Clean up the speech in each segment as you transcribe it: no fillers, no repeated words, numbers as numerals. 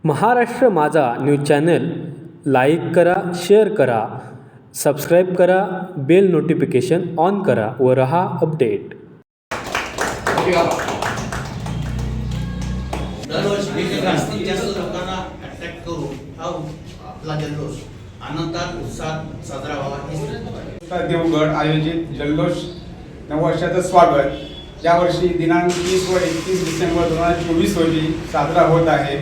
महाराष्ट्र माझा news channel like करा, share करा, सबस्क्राईब करा, बेल नोटिफिकेशन ऑन करा व रहा अपडेट. दरवर्षी जास्तीत जास्त लोकांना अट्रॅक्ट करून हा आपला जल्लोष आनंदात उत्साहात साजरा व्हावा. देवगड आयोजित जल्लोष नववर्षाचं स्वागत यावर्षी दिनांक 30 व 31 डिसेंबर 2024 रोजी साजरा होत आहे.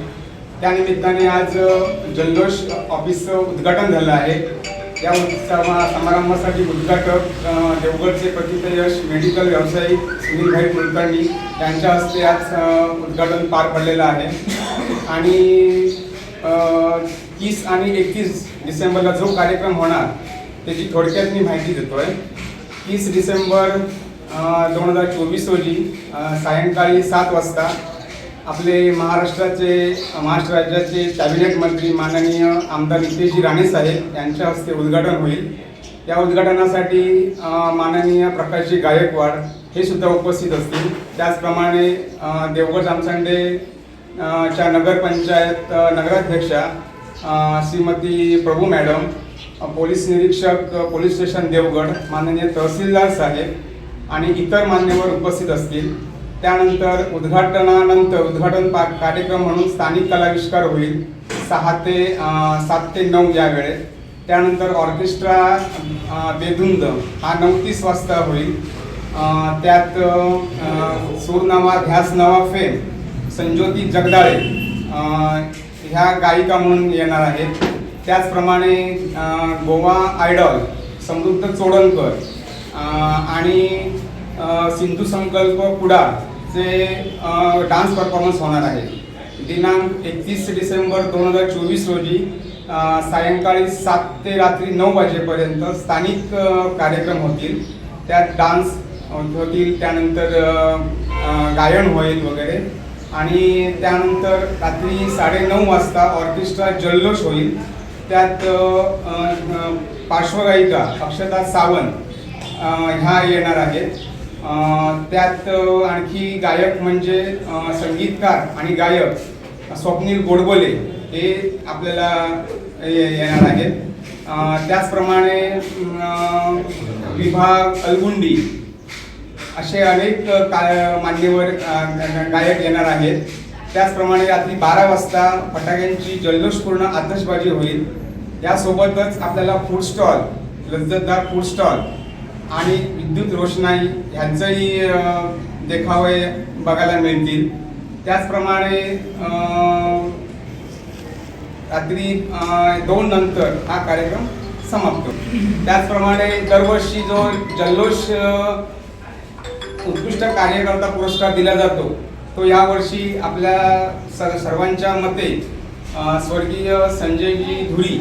त्यानिमित्ताने आज जल्लोष ऑफिसचं उद्घाटन झालं आहे. या समारंभासाठी उद्घाटक देवगडचे प्रथितयश मेडिकल व्यावसायिक सुनीलभाई कुलकर्णी यांच्या हस्ते आज उद्घाटन पार पडलेलं आहे. आणि 30 आणि 31 डिसेंबरला जो कार्यक्रम होणार त्याची थोडक्यात मी माहिती देतोय. 30 डिसेंबर 2024 रोजी सायंकाळी 7 वाजता आपले महाराष्ट्र राज्याचे कॅबिनेट मंत्री माननीय आमदार नितेशजी राणे साहेब यांच्या हस्ते उद्घाटन होईल. या उद्घाटनासाठी माननीय प्रकाशजी गायकवाड हे सुद्धा उपस्थित असतील. त्याचप्रमाणे देवगड जामसंडे च्या नगरपंचायत नगराध्यक्षा श्रीमती प्रभू मॅडम, पोलीस निरीक्षक पोलीस स्टेशन देवगड, माननीय तहसीलदार साहेब आणि इतर मान्यवर उपस्थित असतील. त्यानंतर उद्घाटन कार्यक्रम म्हणून स्थानिक कलाविष्कार होईल 7 ते 9 या वेळेत. त्यानंतर ऑर्केस्ट्रा बेधुंद हा 9:30 वाजता होईल. त्यात सूरनामा ध्यास नवा फेम संज्योती जगदाळे ह्या गायिका म्हणून येणार आहेत. त्याचप्रमाणे गोवा आयडॉल समृद्ध चोडणकर आणि सिंधू संकल्प कुडाचे डान्स परफॉर्मन्स होणार आहे. दिनांक 31 डिसेंबर 2024 रोजी सायंकाळी 7 ते रात्री 9 वाजेपर्यंत स्थानिक कार्यक्रम होतील. त्यात डान्स होतील, त्यानंतर गायन होईल वगैरे. आणि त्यानंतर रात्री 9:30 वाजता ऑर्केस्ट्रा जल्लोष होईल. त्यात पार्श्वगायिका अक्षता सावंत ह्या येणार आहेत. त्यात आणखी गायक म्हणजे संगीतकार आणि गायक स्वप्नील गोडबोले हे आपल्याला येणार आहेत. त्याचप्रमाणे विभाग अलगुंडी असे अनेक मान्यवर गायक येणार आहेत. त्याचप्रमाणे रात्री 12 वाजता फटाक्यांची जल्लोषपूर्ण आतषबाजी होईल. यासोबतच आपल्याला फूड स्टॉल, लज्जतदार फूड स्टॉल आणि विद्युत रोषणाई ह्यांचंही देखावे बघायला मिळतील. त्याचप्रमाणे रात्री 2 नंतर हा कार्यक्रम समाप्त होतो. त्याचप्रमाणे दरवर्षी जो जल्लोष उत्कृष्ट कार्यकर्ता पुरस्कार दिला जातो तो यावर्षी आपल्या सर्वांच्या मते स्वर्गीय संजयजी धुरी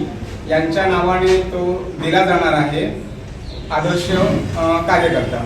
यांच्या नावाने तो दिला जाणार आहे, आदर्श कार्यकर्ता.